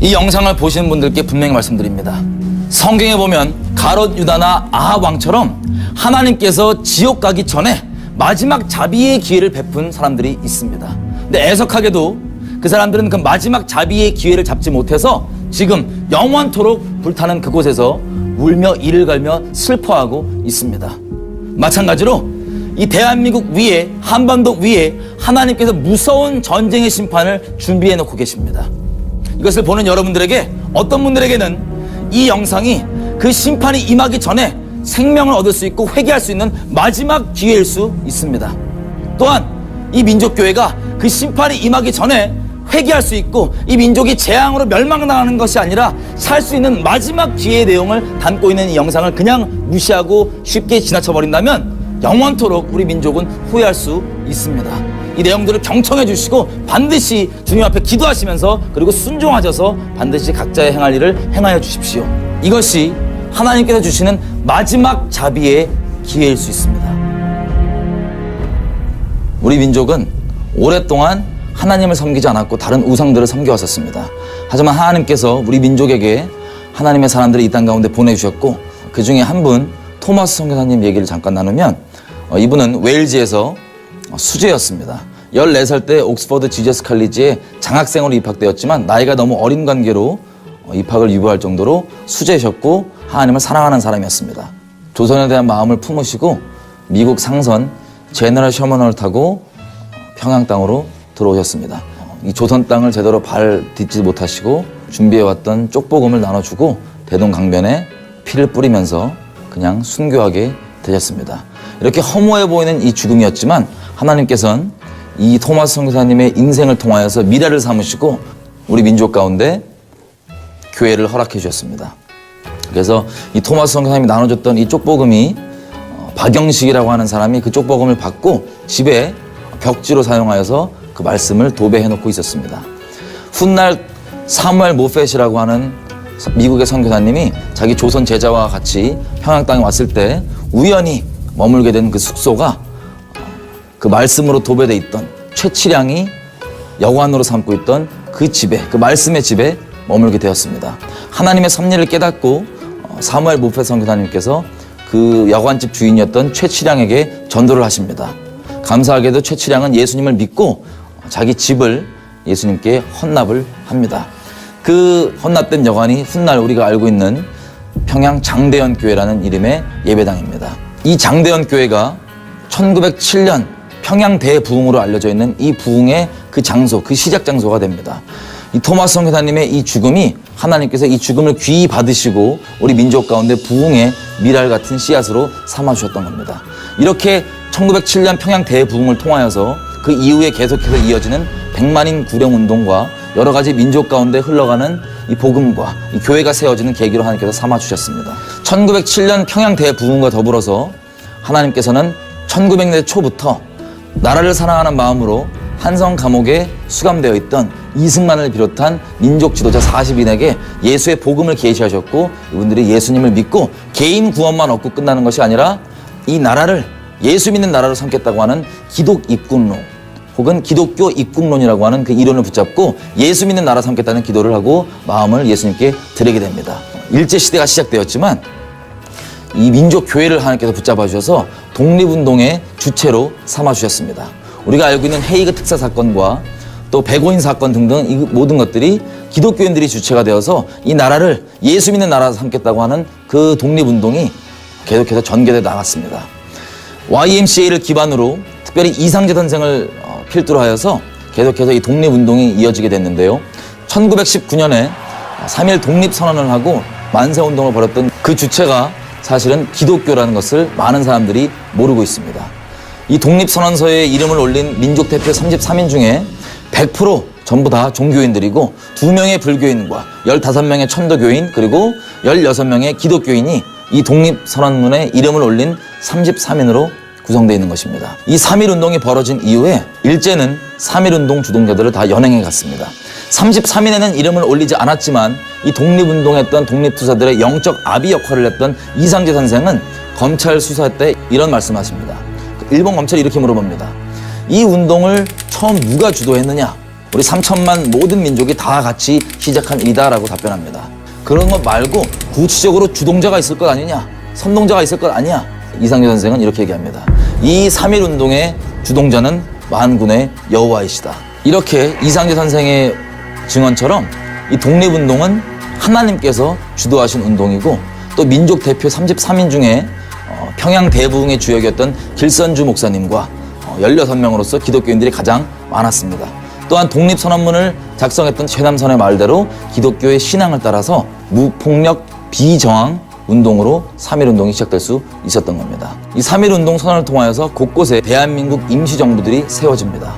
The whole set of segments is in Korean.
이 영상을 보시는 분들께 분명히 말씀드립니다. 성경에 보면 가롯 유다나 아합 왕처럼 하나님께서 지옥 가기 전에 마지막 자비의 기회를 베푼 사람들이 있습니다. 근데 애석하게도 그 사람들은 그 마지막 자비의 기회를 잡지 못해서 지금 영원토록 불타는 그곳에서 울며 이를 갈며 슬퍼하고 있습니다. 마찬가지로 이 대한민국 위에, 한반도 위에 하나님께서 무서운 전쟁의 심판을 준비해 놓고 계십니다. 이것을 보는 여러분들에게, 어떤 분들에게는 이 영상이 그 심판이 임하기 전에 생명을 얻을 수 있고 회개할 수 있는 마지막 기회일 수 있습니다. 또한 이 민족교회가 그 심판이 임하기 전에 회개할 수 있고 이 민족이 재앙으로 멸망당하는 것이 아니라 살 수 있는 마지막 기회의 내용을 담고 있는 이 영상을 그냥 무시하고 쉽게 지나쳐버린다면 영원토록 우리 민족은 후회할 수 있습니다. 이 내용들을 경청해 주시고 반드시 주님 앞에 기도하시면서 그리고 순종하셔서 반드시 각자의 행할 일을 행하여 주십시오. 이것이 하나님께서 주시는 마지막 자비의 기회일 수 있습니다. 우리 민족은 오랫동안 하나님을 섬기지 않았고 다른 우상들을 섬겨왔었습니다. 하지만 하나님께서 우리 민족에게 하나님의 사람들을 이 땅 가운데 보내주셨고, 그 중에 한 분 토마스 선교사님 얘기를 잠깐 나누면, 이분은 웨일즈에서 수재였습니다. 14살 때 옥스퍼드 지저스 칼리지에 장학생으로 입학되었지만 나이가 너무 어린 관계로 입학을 유보할 정도로 수재셨고 하나님을 사랑하는 사람이었습니다. 조선에 대한 마음을 품으시고 미국 상선 제너럴 셔먼을 타고 평양 땅으로 들어오셨습니다. 이 조선 땅을 제대로 발 딛지 못하시고 준비해왔던 쪽복음을 나눠주고 대동강변에 피를 뿌리면서 그냥 순교하게 되셨습니다. 이렇게 허무해 보이는 이 죽음이었지만 하나님께서는 이 토마스 선교사님의 인생을 통하여서 미래를 삼으시고 우리 민족 가운데 교회를 허락해 주셨습니다. 그래서 이 토마스 선교사님이 나눠줬던 이 쪽복음이 박영식이라고 하는 사람이 그 쪽복음을 받고 집에 벽지로 사용하여서 그 말씀을 도배해 놓고 있었습니다. 훗날 사무엘 모펫이라고 하는 미국의 선교사님이 자기 조선 제자와 같이 평양 땅에 왔을 때 우연히 머물게 된 그 숙소가 그 말씀으로 도배돼 있던 최치량이 여관으로 삼고 있던 그 집에, 그 말씀의 집에 머물게 되었습니다. 하나님의 섭리를 깨닫고 사무엘 모펫 선교사님께서 그 여관집 주인이었던 최치량에게 전도를 하십니다. 감사하게도 최치량은 예수님을 믿고 자기 집을 예수님께 헌납을 합니다. 그 헌납된 여관이 훗날 우리가 알고 있는 평양 장대현 교회라는 이름의 예배당입니다. 이 장대현 교회가 1907년 평양 대부흥으로 알려져 있는 이 부흥의 그 장소, 그 시작 장소가 됩니다. 이 토마스 선교사님의 이 죽음이 하나님께서 이 죽음을 귀히 받으시고 우리 민족 가운데 부흥의 미랄 같은 씨앗으로 삼아주셨던 겁니다. 이렇게 1907년 평양 대부흥을 통하여서 그 이후에 계속해서 이어지는 백만인 구령운동과 여러 가지 민족 가운데 흘러가는 이 복음과 이 교회가 세워지는 계기로 하나님께서 삼아주셨습니다. 1907년 평양 대부흥과 더불어서 하나님께서는 1900년대 초부터 나라를 사랑하는 마음으로 한성 감옥에 수감되어 있던 이승만을 비롯한 민족 지도자 40인에게 예수의 복음을 계시하셨고 이분들이 예수님을 믿고 개인 구원만 얻고 끝나는 것이 아니라 이 나라를 예수 믿는 나라로 삼겠다고 하는 기독 입국론 혹은 기독교 입국론이라고 하는 그 이론을 붙잡고 예수 믿는 나라 삼겠다는 기도를 하고 마음을 예수님께 드리게 됩니다. 일제시대가 시작되었지만 이 민족교회를 하나님께서 붙잡아 주셔서 독립운동의 주체로 삼아 주셨습니다. 우리가 알고 있는 헤이그 특사 사건과 또 백오인 사건 등등 이 모든 것들이 기독교인들이 주체가 되어서 이 나라를 예수 믿는 나라로 삼겠다고 하는 그 독립운동이 계속해서 전개되어 나갔습니다. YMCA를 기반으로 특별히 이상재 선생을 필두로 하여서 계속해서 이 독립운동이 이어지게 됐는데요. 1919년에 3.1 독립선언을 하고 만세운동을 벌였던 그 주체가 사실은 기독교라는 것을 많은 사람들이 모르고 있습니다. 이 독립선언서에 이름을 올린 민족대표 33인 중에 100% 전부 다 종교인들이고 2명의 불교인과 15명의 천도교인 그리고 16명의 기독교인이 이 독립선언문에 이름을 올린 33인으로 구성되어 있는 것입니다. 이 3.1운동이 벌어진 이후에 일제는 3.1운동 주동자들을 다 연행해 갔습니다. 33인에는 이름을 올리지 않았지만 이 독립운동했던 독립투사들의 영적 아비 역할을 했던 이상재 선생은 검찰 수사 때 이런 말씀하십니다. 일본 검찰이 이렇게 물어봅니다. 이 운동을 처음 누가 주도했느냐? 우리 3천만 모든 민족이 다 같이 시작한 일이다라고 답변합니다. 그런 것 말고 구체적으로 주동자가 있을 것 아니냐, 선동자가 있을 것 아니냐. 이상재 선생은 이렇게 얘기합니다. 이 3.1운동의 주동자는 만군의 여호와이시다. 이렇게 이상재 선생의 증언처럼 이 독립운동은 하나님께서 주도하신 운동이고, 또 민족 대표 33인 중에 평양 대부흥의 주역이었던 길선주 목사님과 16명으로서 기독교인들이 가장 많았습니다. 또한 독립선언문을 작성했던 최남선의 말대로 기독교의 신앙을 따라서 무폭력 비저항 운동으로 3.1운동이 시작될 수 있었던 겁니다. 이 3.1운동 선언을 통하여서 곳곳에 대한민국 임시정부들이 세워집니다.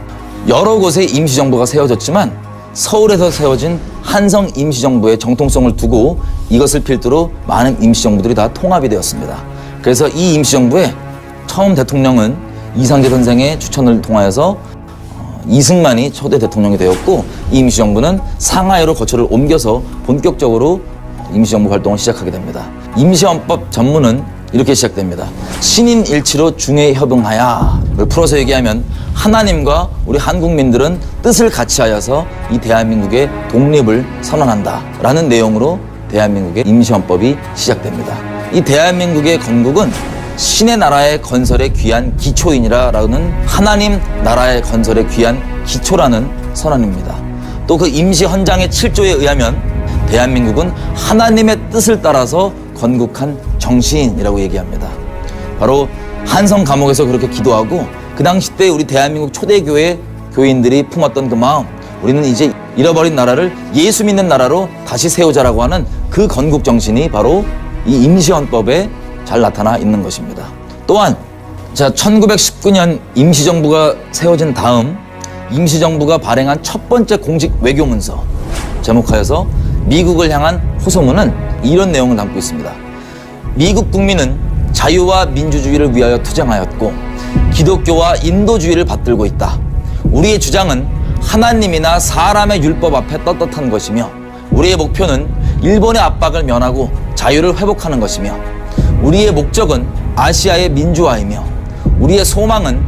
여러 곳에 임시정부가 세워졌지만 서울에서 세워진 한성 임시정부의 정통성을 두고 이것을 필두로 많은 임시정부들이 다 통합이 되었습니다. 그래서 이 임시정부의 처음 대통령은 이상재 선생의 추천을 통하여서 이승만이 초대 대통령이 되었고, 이 임시정부는 상하이로 거처를 옮겨서 본격적으로 임시정부 활동을 시작하게 됩니다. 임시헌법 전문은 이렇게 시작됩니다. 신인일치로 중회협응하야를 풀어서 얘기하면 하나님과 우리 한국민들은 뜻을 같이하여서 이 대한민국의 독립을 선언한다 라는 내용으로 대한민국의 임시헌법이 시작됩니다. 이 대한민국의 건국은 신의 나라의 건설에 귀한 기초이니라라는 하나님 나라의 건설에 귀한 기초라는 선언입니다. 또 그 임시헌장의 7조에 의하면 대한민국은 하나님의 뜻을 따라서 건국한 정신이라고 얘기합니다. 바로 한성 감옥에서 그렇게 기도하고 그 당시 때 우리 대한민국 초대교회 교인들이 품었던 그 마음, 우리는 이제 잃어버린 나라를 예수 믿는 나라로 다시 세우자라고 하는 그 건국 정신이 바로 이 임시헌법에 잘 나타나 있는 것입니다. 또한 1919년 임시정부가 세워진 다음 임시정부가 발행한 첫 번째 공식 외교문서, 제목하여서 미국을 향한 호소문은 이런 내용을 담고 있습니다. 미국 국민은 자유와 민주주의를 위하여 투쟁하였고 기독교와 인도주의를 받들고 있다. 우리의 주장은 하나님이나 사람의 율법 앞에 떳떳한 것이며, 우리의 목표는 일본의 압박을 면하고 자유를 회복하는 것이며, 우리의 목적은 아시아의 민주화이며, 우리의 소망은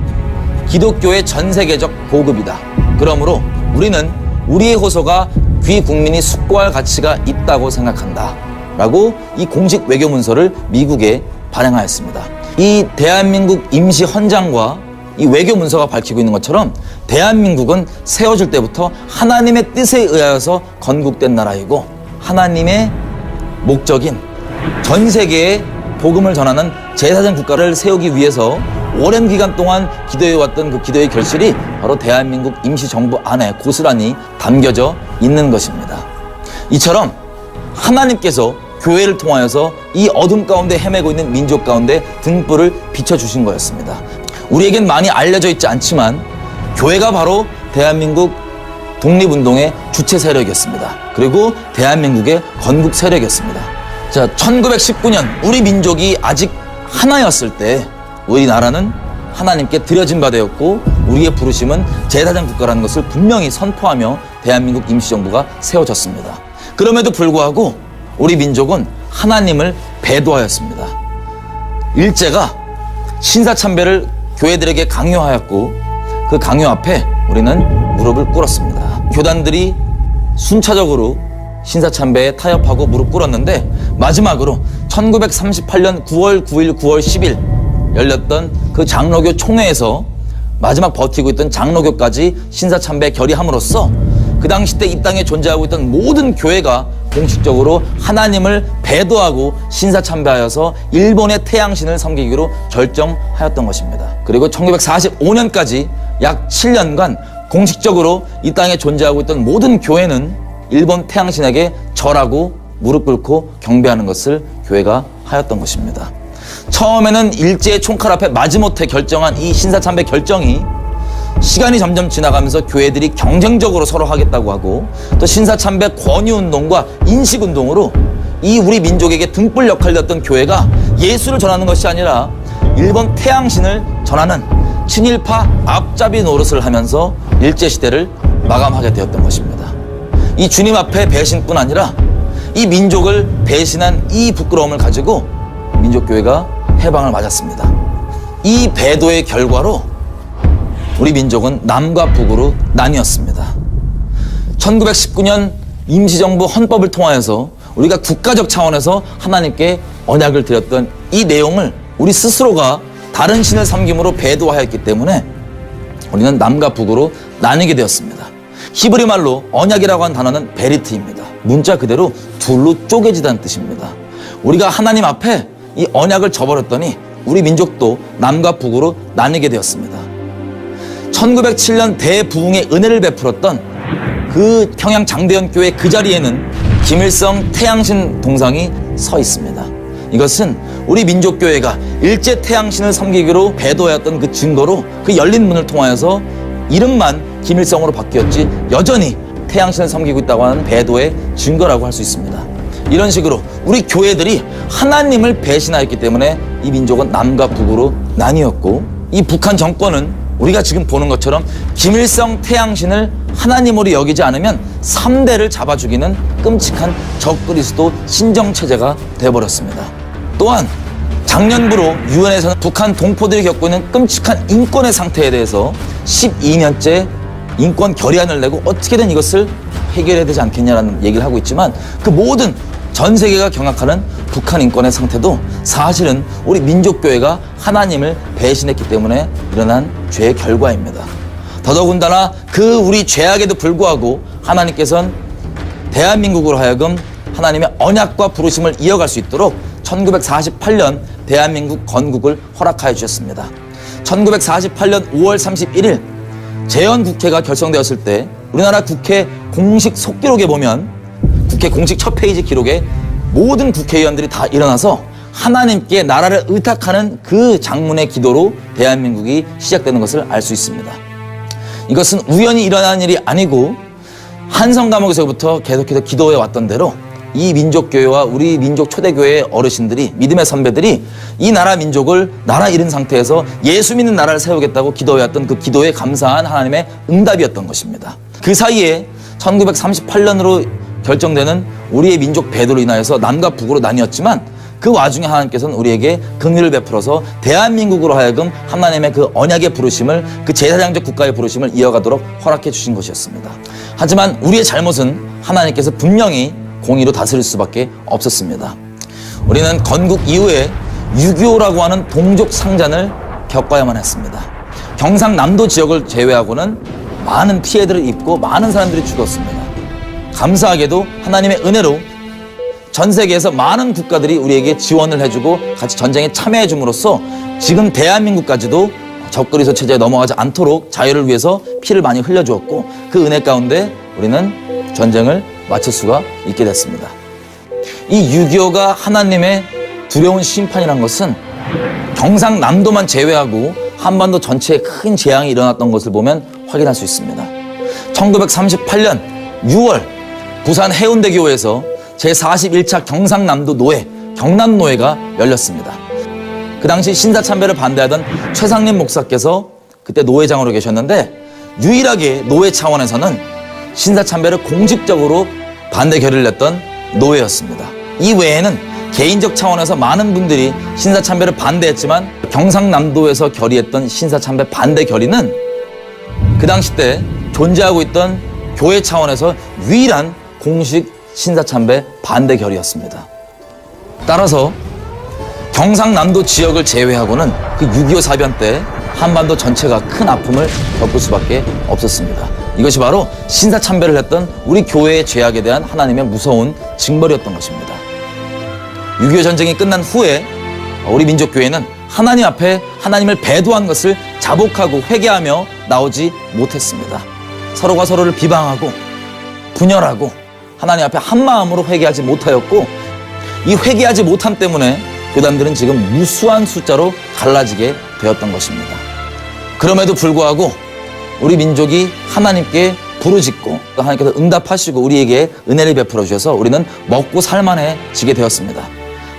기독교의 전 세계적 보급이다. 그러므로 우리는 우리의 호소가 귀 국민이 숙고할 가치가 있다고 생각한다 라고 이 공식 외교문서를 미국에 발행하였습니다. 이 대한민국 임시헌장과 이 외교문서가 밝히고 있는 것처럼 대한민국은 세워질 때부터 하나님의 뜻에 의하여서 건국된 나라이고, 하나님의 목적인 전 세계에 복음을 전하는 제사장 국가를 세우기 위해서 오랜 기간 동안 기도해왔던 그 기도의 결실이 바로 대한민국 임시정부 안에 고스란히 담겨져 있는 것입니다. 이처럼 하나님께서 교회를 통하여서 이 어둠 가운데 헤매고 있는 민족 가운데 등불을 비춰주신 거였습니다. 우리에겐 많이 알려져 있지 않지만 교회가 바로 대한민국 독립운동의 주체 세력이었습니다. 그리고 대한민국의 건국 세력이었습니다. 1919년 우리 민족이 아직 하나였을 때 우리나라는 하나님께 드려진 바 되었고, 우리의 부르심은 제사장 국가라는 것을 분명히 선포하며 대한민국 임시정부가 세워졌습니다. 그럼에도 불구하고 우리 민족은 하나님을 배도하였습니다. 일제가 신사참배를 교회들에게 강요하였고, 그 강요 앞에 우리는 무릎을 꿇었습니다. 교단들이 순차적으로 신사참배에 타협하고 무릎 꿇었는데, 마지막으로 1938년 9월 9일, 9월 10일 열렸던 그 장로교 총회에서 마지막 버티고 있던 장로교까지 신사참배에 결의함으로써 그 당시 때 이 땅에 존재하고 있던 모든 교회가 공식적으로 하나님을 배도하고 신사참배하여서 일본의 태양신을 섬기기로 결정하였던 것입니다. 그리고 1945년까지 약 7년간 공식적으로 이 땅에 존재하고 있던 모든 교회는 일본 태양신에게 절하고 무릎 꿇고 경배하는 것을 교회가 하였던 것입니다. 처음에는 일제의 총칼 앞에 마지못해 결정한 이 신사참배 결정이 시간이 점점 지나가면서 교회들이 경쟁적으로 서로 하겠다고 하고, 또 신사참배 권유운동과 인식운동으로 이 우리 민족에게 등불 역할이었던 교회가 예수를 전하는 것이 아니라 일본 태양신을 전하는 친일파 앞잡이 노릇을 하면서 일제시대를 마감하게 되었던 것입니다. 이 주님 앞에 배신뿐 아니라 이 민족을 배신한 이 부끄러움을 가지고 민족교회가 해방을 맞았습니다. 이 배도의 결과로 우리 민족은 남과 북으로 나뉘었습니다. 1919년 임시정부 헌법을 통하여서 우리가 국가적 차원에서 하나님께 언약을 드렸던 이 내용을 우리 스스로가 다른 신을 섬김으로 배도하였기 때문에 우리는 남과 북으로 나뉘게 되었습니다. 히브리 말로 언약이라고 하는 단어는 베리트입니다. 문자 그대로 둘로 쪼개지다는 뜻입니다. 우리가 하나님 앞에 이 언약을 저버렸더니 우리 민족도 남과 북으로 나뉘게 되었습니다. 1907년 대부흥의 은혜를 베풀었던 그 평양 장대현 교회 그 자리에는 김일성 태양신 동상이 서 있습니다. 이것은 우리 민족교회가 일제 태양신을 섬기기로 배도하였던 그 증거로 그 열린 문을 통하여서 이름만 김일성으로 바뀌었지 여전히 태양신을 섬기고 있다고 하는 배도의 증거라고 할 수 있습니다. 이런 식으로 우리 교회들이 하나님을 배신하였기 때문에 이 민족은 남과 북으로 나뉘었고, 이 북한 정권은 우리가 지금 보는 것처럼 김일성 태양신을 하나님으로 여기지 않으면 3대를 잡아 죽이는 끔찍한 적그리스도 신정체제가 되어버렸습니다. 또한 작년부로 유엔에서는 북한 동포들이 겪고 있는 끔찍한 인권의 상태에 대해서 12년째 인권 결의안을 내고 어떻게든 이것을 해결해야 되지 않겠냐라는 얘기를 하고 있지만, 그 모든 전 세계가 경악하는 북한 인권의 상태도 사실은 우리 민족교회가 하나님을 배신했기 때문에 일어난 죄의 결과입니다. 더더군다나 그 우리 죄악에도 불구하고 하나님께서는 대한민국으로 하여금 하나님의 언약과 부르심을 이어갈 수 있도록 1948년 대한민국 건국을 허락하여 주셨습니다. 1948년 5월 31일 재헌국회가 결성되었을 때 우리나라 국회 공식 속기록에 보면, 국회 공식 첫 페이지 기록에 모든 국회의원들이 다 일어나서 하나님께 나라를 의탁하는 그 장문의 기도로 대한민국이 시작되는 것을 알 수 있습니다. 이것은 우연히 일어난 일이 아니고 한성 감옥에서부터 계속해서 기도해 왔던 대로 이 민족교회와 우리 민족 초대교회의 어르신들이, 믿음의 선배들이 이 나라 민족을 나라 잃은 상태에서 예수 믿는 나라를 세우겠다고 기도해왔던 그 기도에 감사한 하나님의 응답이었던 것입니다. 그 사이에 1938년으로 결정되는 우리의 민족 배도로 인하여서 남과 북으로 나뉘었지만, 그 와중에 하나님께서는 우리에게 긍휼을 베풀어서 대한민국으로 하여금 하나님의 그 언약의 부르심을, 그 제사장적 국가의 부르심을 이어가도록 허락해 주신 것이었습니다. 하지만 우리의 잘못은 하나님께서 분명히 공의로 다스릴 수밖에 없었습니다. 우리는 건국 이후에 6.25라고 하는 동족 상잔을 겪어야만 했습니다. 경상남도 지역을 제외하고는 많은 피해들을 입고 많은 사람들이 죽었습니다. 감사하게도 하나님의 은혜로 전 세계에서 많은 국가들이 우리에게 지원을 해주고 같이 전쟁에 참여해 줌으로써 지금 대한민국까지도 적그리스도 체제에 넘어가지 않도록 자유를 위해서 피를 많이 흘려주었고, 그 은혜 가운데 우리는 전쟁을 마칠 수가 있게 됐습니다. 이 6.25가 하나님의 두려운 심판이란 것은 경상남도만 제외하고 한반도 전체에 큰 재앙이 일어났던 것을 보면 확인할 수 있습니다. 1938년 6월 부산 해운대교회에서 제41차 경상남도 노회, 경남노회가 열렸습니다. 그 당시 신사참배를 반대하던 최상림 목사께서 그때 노회장으로 계셨는데, 유일하게 노회 차원에서는 신사참배를 공식적으로 반대 결의를 냈던 노회였습니다. 이 외에는 개인적 차원에서 많은 분들이 신사참배를 반대했지만, 경상남도에서 결의했던 신사참배 반대 결의는 그 당시 때 존재하고 있던 교회 차원에서 유일한 공식 신사참배 반대 결의였습니다. 따라서 경상남도 지역을 제외하고는 그 6.25 사변 때 한반도 전체가 큰 아픔을 겪을 수밖에 없었습니다. 이것이 바로 신사참배를 했던 우리 교회의 죄악에 대한 하나님의 무서운 징벌이었던 것입니다. 6.25 전쟁이 끝난 후에 우리 민족교회는 하나님 앞에 하나님을 배도한 것을 자복하고 회개하며 나오지 못했습니다. 서로가 서로를 비방하고 분열하고 하나님 앞에 한 마음으로 회개하지 못하였고, 이 회개하지 못함 때문에 교단들은 지금 무수한 숫자로 갈라지게 되었던 것입니다. 그럼에도 불구하고 우리 민족이 하나님께 부르짖고 하나님께서 응답하시고 우리에게 은혜를 베풀어 주셔서 우리는 먹고 살만해지게 되었습니다.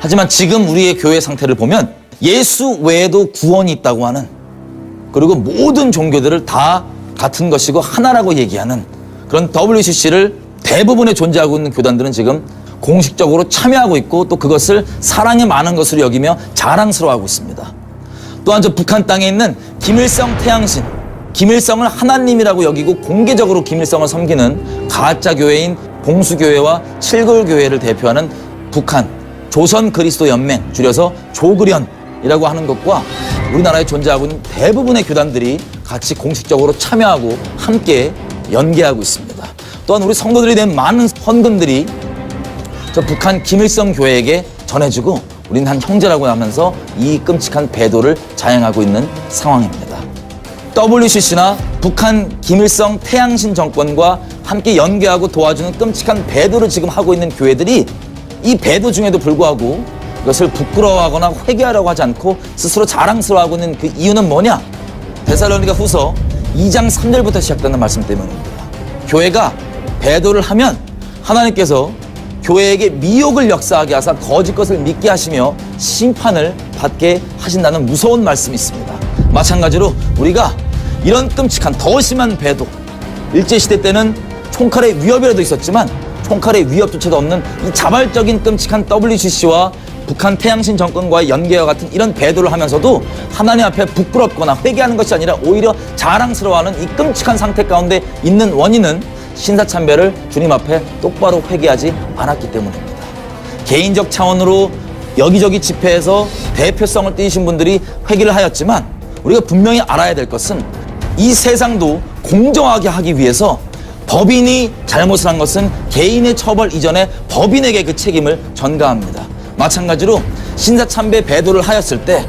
하지만 지금 우리의 교회 상태를 보면 예수 외에도 구원이 있다고 하는, 그리고 모든 종교들을 다 같은 것이고 하나라고 얘기하는 그런 WCC를 대부분의 존재하고 있는 교단들은 지금 공식적으로 참여하고 있고, 또 그것을 사랑의 많은 것으로 여기며 자랑스러워하고 있습니다. 또한 저 북한 땅에 있는 김일성 태양신, 김일성을 하나님이라고 여기고 공개적으로 김일성을 섬기는 가짜 교회인 봉수교회와 칠골교회를 대표하는 북한 조선 그리스도 연맹, 줄여서 조그련이라고 하는 것과 우리나라에 존재하고 있는 대부분의 교단들이 같이 공식적으로 참여하고 함께 연계하고 있습니다. 또한 우리 성도들이 낸 많은 헌금들이 저 북한 김일성 교회에게 전해지고 우리는 한 형제라고 하면서 이 끔찍한 배도를 자행하고 있는 상황입니다. WCC나 북한 김일성 태양신 정권과 함께 연계하고 도와주는 끔찍한 배도를 지금 하고 있는 교회들이 이 배도 중에도 불구하고 이것을 부끄러워하거나 회개하려고 하지 않고 스스로 자랑스러워하고 있는 그 이유는 뭐냐? 데살로니가 후서 2장 3절부터 시작되는 말씀 때문입니다. 교회가 배도를 하면 하나님께서 교회에게 미혹을 역사하게 하사 거짓 것을 믿게 하시며 심판을 받게 하신다는 무서운 말씀이 있습니다. 마찬가지로 우리가 이런 끔찍한 더 심한 배도, 일제시대 때는 총칼의 위협이라도 있었지만 총칼의 위협조차도 없는 이 자발적인 끔찍한 WCC와 북한 태양신 정권과의 연계와 같은 이런 배도를 하면서도 하나님 앞에 부끄럽거나 회개하는 것이 아니라 오히려 자랑스러워하는 이 끔찍한 상태 가운데 있는 원인은 신사참배를 주님 앞에 똑바로 회개하지 않았기 때문입니다. 개인적 차원으로 여기저기 집회에서 대표성을 띠신 분들이 회개를 하였지만 우리가 분명히 알아야 될 것은 이 세상도 공정하게 하기 위해서 법인이 잘못을 한 것은 개인의 처벌 이전에 법인에게 그 책임을 전가합니다. 마찬가지로 신사참배 배도를 하였을 때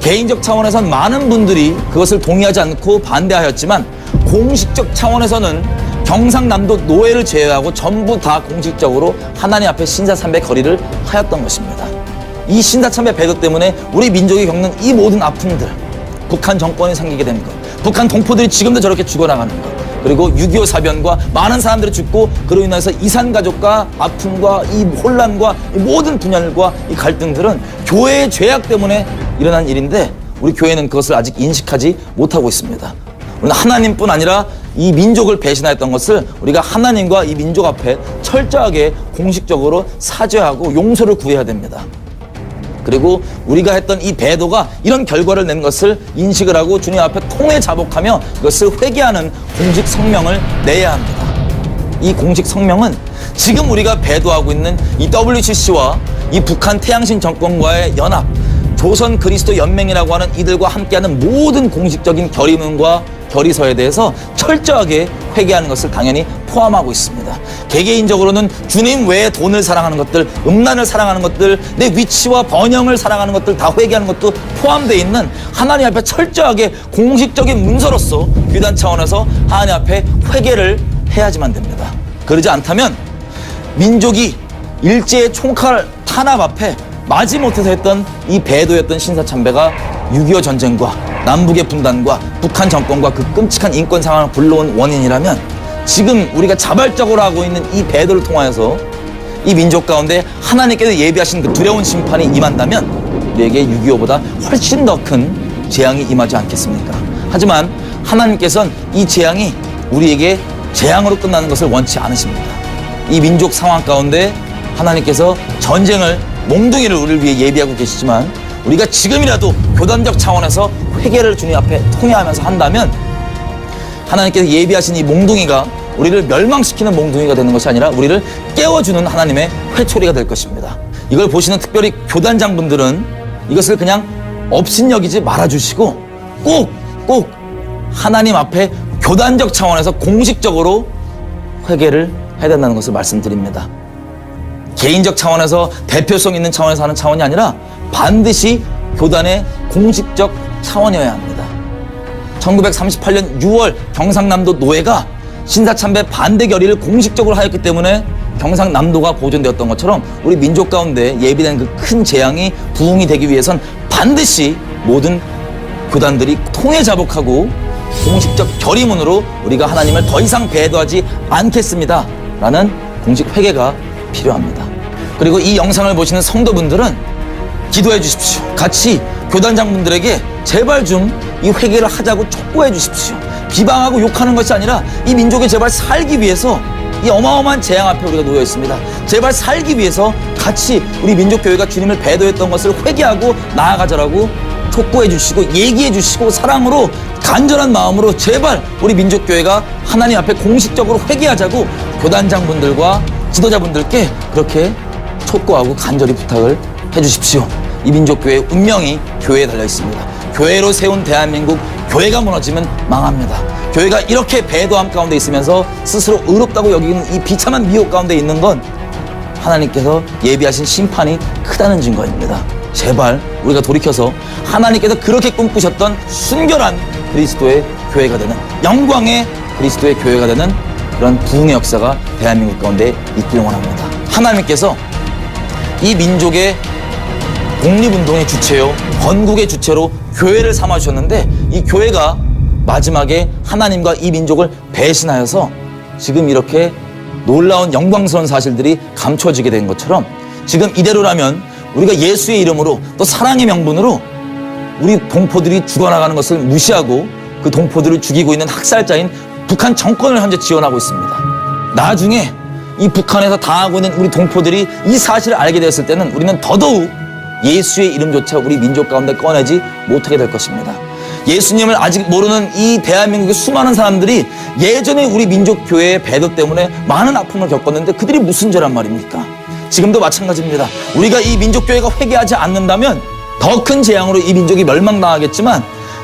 개인적 차원에선 많은 분들이 그것을 동의하지 않고 반대하였지만 공식적 차원에서는 경상남도 노예를 제외하고 전부 다 공식적으로 하나님 앞에 신사참배 거리를 하였던 것입니다. 이 신사참배 배도 때문에 우리 민족이 겪는 이 모든 아픔들, 북한 정권이 생기게 된 것, 북한 동포들이 지금도 저렇게 죽어나가는 것, 그리고 6.25 사변과 많은 사람들이 죽고 그로 인해서 이산가족과 아픔과 이 혼란과 이 모든 분열과 이 갈등들은 교회의 죄악 때문에 일어난 일인데 우리 교회는 그것을 아직 인식하지 못하고 있습니다. 우리는 하나님뿐 아니라 이 민족을 배신하였던 것을 우리가 하나님과 이 민족 앞에 철저하게 공식적으로 사죄하고 용서를 구해야 됩니다. 그리고 우리가 했던 이 배도가 이런 결과를 낸 것을 인식을 하고 주님 앞에 통회 자복하며 그것을 회개하는 공식 성명을 내야 합니다. 이 공식 성명은 지금 우리가 배도하고 있는 이 WCC와 이 북한 태양신 정권과의 연합, 조선 그리스도 연맹이라고 하는 이들과 함께하는 모든 공식적인 결의문과 결의서에 대해서 철저하게 회개하는 것을 당연히 포함하고 있습니다. 개개인적으로는 주님 외에 돈을 사랑하는 것들, 음란을 사랑하는 것들, 내 위치와 번영을 사랑하는 것들 다 회개하는 것도 포함되어 있는 하나님 앞에 철저하게 공식적인 문서로서 교단 차원에서 하나님 앞에 회개를 해야지만 됩니다. 그러지 않다면 민족이 일제의 총칼 탄압 앞에 마지못해서 했던 이 배도였던 신사참배가 6.25 전쟁과 남북의 분단과 북한 정권과 그 끔찍한 인권 상황을 불러온 원인이라면 지금 우리가 자발적으로 하고 있는 이 배도를 통하여서 이 민족 가운데 하나님께서 예비하신 그 두려운 심판이 임한다면 우리에게 6.25보다 훨씬 더 큰 재앙이 임하지 않겠습니까? 하지만 하나님께서는 이 재앙이 우리에게 재앙으로 끝나는 것을 원치 않으십니다. 이 민족 상황 가운데 하나님께서 전쟁을 몽둥이를 우리를 위해 예비하고 계시지만 우리가 지금이라도 교단적 차원에서 회개를 주님 앞에 통회하면서 한다면 하나님께서 예비하신 이 몽둥이가 우리를 멸망시키는 몽둥이가 되는 것이 아니라 우리를 깨워주는 하나님의 회초리가 될 것입니다. 이걸 보시는 특별히 교단장분들은 이것을 그냥 업신여기지 말아주시고 꼭 하나님 앞에 교단적 차원에서 공식적으로 회개를 해야 된다는 것을 말씀드립니다. 개인적 차원에서 대표성 있는 차원에서 하는 차원이 아니라 반드시 교단의 공식적 차원이어야 합니다. 1938년 6월 경상남도 노예가 신사참배 반대 결의를 공식적으로 하였기 때문에 경상남도가 보존되었던 것처럼 우리 민족 가운데 예비된 그 큰 재앙이 부흥이 되기 위해선 반드시 모든 교단들이 통회 자복하고 공식적 결의문으로 우리가 하나님을 더 이상 배도하지 않겠습니다 라는 공식 회개가 필요합니다. 그리고 이 영상을 보시는 성도분들은 기도해 주십시오. 같이 교단장분들에게 제발 좀 이 회개를 하자고 촉구해 주십시오. 비방하고 욕하는 것이 아니라 이 민족이 제발 살기 위해서 이 어마어마한 재앙 앞에 우리가 놓여 있습니다. 제발 살기 위해서 같이 우리 민족교회가 주님을 배도했던 것을 회개하고 나아가자라고 촉구해 주시고 얘기해 주시고 사랑으로 간절한 마음으로 제발 우리 민족교회가 하나님 앞에 공식적으로 회개하자고 교단장분들과 지도자분들께 그렇게 촉구하고 간절히 부탁을 해주십시오. 이 민족교회의 운명이 교회에 달려 있습니다. 교회로 세운 대한민국, 교회가 무너지면 망합니다. 교회가 이렇게 배도함 가운데 있으면서 스스로 의롭다고 여기는 이 비참한 미혹 가운데 있는 건 하나님께서 예비하신 심판이 크다는 증거입니다. 제발 우리가 돌이켜서 하나님께서 그렇게 꿈꾸셨던 순결한 그리스도의 교회가 되는, 영광의 그리스도의 교회가 되는 그런 부흥의 역사가 대한민국 가운데 있기를 원합니다. 하나님께서 이 민족의 독립운동의 주체요, 건국의 주체로 교회를 삼아주셨는데, 이 교회가 마지막에 하나님과 이 민족을 배신하여서 지금 이렇게 놀라운 영광스러운 사실들이 감춰지게 된 것처럼, 지금 이대로라면 우리가 예수의 이름으로 또 사랑의 명분으로 우리 동포들이 죽어나가는 것을 무시하고 그 동포들을 죽이고 있는 학살자인 북한 정권을 현재 지원하고 있습니다. 나중에 이 북한에서 당하고 있는 우리 동포들이 이 사실을 알게 되었을 때는 우리는 더더욱 예수의 이름조차 우리 민족 가운데 꺼내지 못하게 될 것입니다. 예수님을 아직 모르는 이 대한민국의 수많은 사람들이 예전에 우리 민족교회의 배도 때문에 많은 아픔을 겪었는데 그들이 무슨 죄란 말입니까? 지금도 마찬가지입니다. 우리가 이 민족교회가 회개하지 않는다면 더 큰 재앙으로 이 민족이 멸망당하겠지만,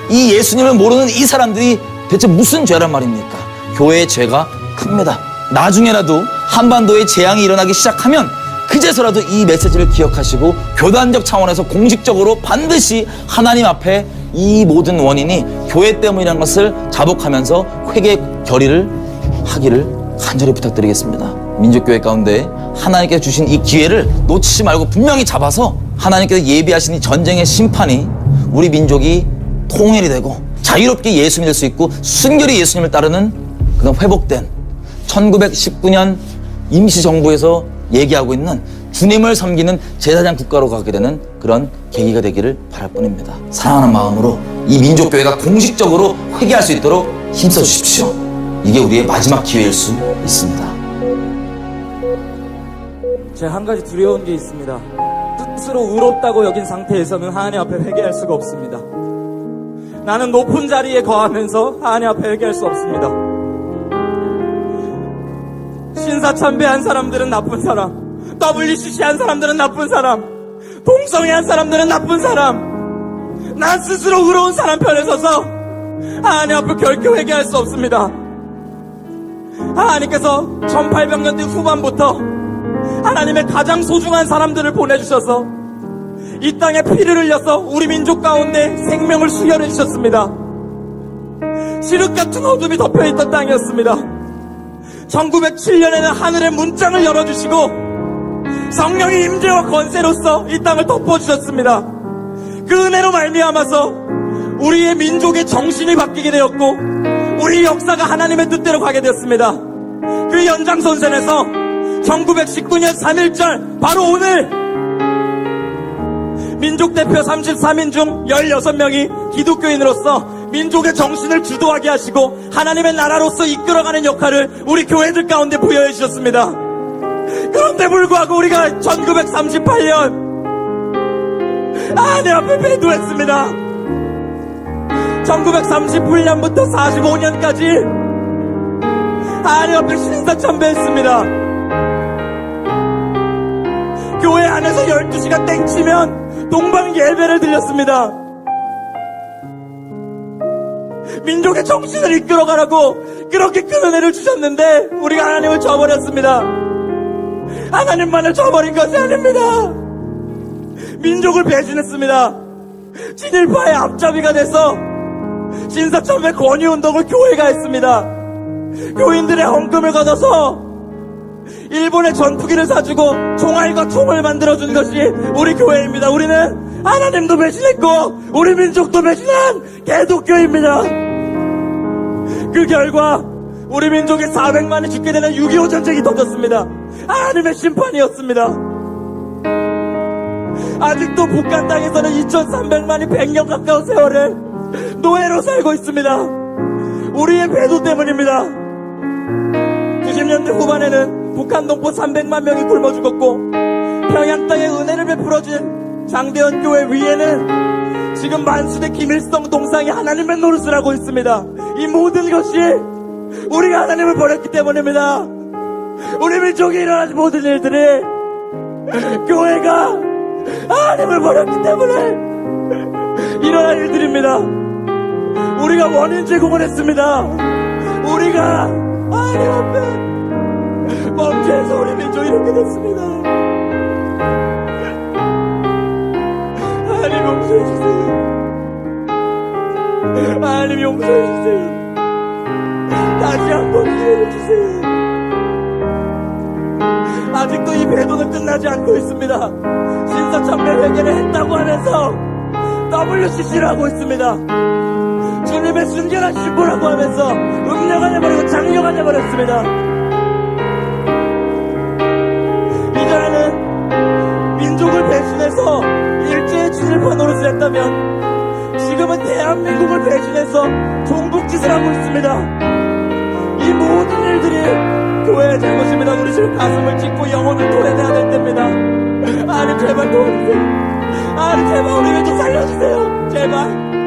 이 예수님을 모르는 이 사람들이 대체 무슨 죄란 말입니까? 교회의 죄가 큽니다. 나중에라도 한반도에 재앙이 일어나기 시작하면 그제서라도 이 메시지를 기억하시고 교단적 차원에서 공식적으로 반드시 하나님 앞에 이 모든 원인이 교회 때문이라는 것을 자복하면서 회개 결의를 하기를 간절히 부탁드리겠습니다. 민족교회 가운데 하나님께서 주신 이 기회를 놓치지 말고 분명히 잡아서 하나님께서 예비하신 이 전쟁의 심판이 우리 민족이 통일이 되고 자유롭게 예수 믿을 수 있고 순결히 예수님을 따르는 그런 회복된 1919년 임시정부에서 얘기하고 있는 주님을 섬기는 제사장 국가로 가게 되는 그런 계기가 되기를 바랄 뿐입니다. 사랑하는 마음으로 이 민족교회가 공식적으로 회개할 수 있도록 힘써 주십시오. 이게 우리의 마지막 기회일 수 있습니다. 제가 한 가지 두려운 게 있습니다. 스스로 의롭다고 여긴 상태에서는 하나님 앞에 회개할 수가 없습니다. 나는 높은 자리에 거하면서 하나님 앞에 회개할 수 없습니다. 신사참배한 사람들은 나쁜 사람, WCC한 사람들은 나쁜 사람, 동성애한 사람들은 나쁜 사람, 난 스스로 의로운 사람 편에 서서 하나님 앞에 결코 회개할 수 없습니다. 하나님께서 1800년대 후반부터 하나님의 가장 소중한 사람들을 보내주셔서 이 땅에 피를 흘려서 우리 민족 가운데 생명을 수혈해 주셨습니다. 시륵 같은 어둠이 덮여있던 땅이었습니다. 1907년에는 하늘의 문장을 열어주시고 성령의 임재와 권세로서 이 땅을 덮어주셨습니다. 그 은혜로 말미암아서 우리의 민족의 정신이 바뀌게 되었고 우리 역사가 하나님의 뜻대로 가게 되었습니다. 그 연장선상에서 1919년 3.1절 바로 오늘 민족대표 33인 중 16명이 기독교인으로서 민족의 정신을 주도하게 하시고 하나님의 나라로서 이끌어가는 역할을 우리 교회들 가운데 부여해 주셨습니다. 그런데 불구하고 우리가 1938년 하나님 앞에 배도했습니다. 1938년부터 45년까지 하나님 앞에 신사참배했습니다. 교회 안에서 12시가 땡치면 동방 예배를 드렸습니다. 민족의 정신을 이끌어가라고 그렇게 큰 은혜를 주셨는데 우리가 하나님을 저버렸습니다. 하나님만을 저버린 것이 아닙니다. 민족을 배신했습니다. 친일파의 앞잡이가 돼서 신사참배 권유운동을 교회가 했습니다. 교인들의 헌금을 걷어서 일본의 전투기를 사주고 총알과 총을 만들어준 것이 우리 교회입니다. 우리는 하나님도 배신했고 우리 민족도 배신한 개독교입니다. 그 결과 우리 민족의 400만이 죽게 되는 6.25 전쟁이 터졌습니다. 하나님의 심판이었습니다. 아직도 북한 땅에서는 2300만이 100년 가까운 세월을 노예로 살고 있습니다. 우리의 배도 때문입니다. 90년대 후반에는 북한 동포 300만 명이 굶어 죽었고 평양 땅에 은혜를 베풀어준 장대현 교회 위에는 지금 만수대 김일성 동상이 하나님의 노릇을 하고 있습니다. 이 모든 것이 우리가 하나님을 버렸기 때문입니다. 우리 민족이 일어나지 모든 일들이 교회가 하나님을 버렸기 때문에 일어난 일들입니다. 우리가 원인 제공을 했습니다. 우리가 하나님 앞에 범죄해서 우리 민족이 이렇게 됐습니다. 하나님 용서해주세요. 하나님 용서해주세요. 다시 한번 기회를 주세요. 아직도 이 배도는 끝나지 않고 있습니다. 신사참배 회개를 했다고 하면서 WCC를 하고 있습니다. 주님의 순결한 신부라고 하면서 음녀가 돼버리고 장녀가 돼버렸습니다. 이전에는 민족을 배신해서 일제의 친일파 노릇을 했다면 지금은 대한민국을 배신해서 종북짓을 하고 있습니다. 이 모든 일들이 교회의 잘못입니다. 우리 지금 가슴을 찢고 영혼을 토해내야 될 때입니다. 하나님 제발 도와주세요. 하나님 제발 우리 민족 살려주세요. 제발.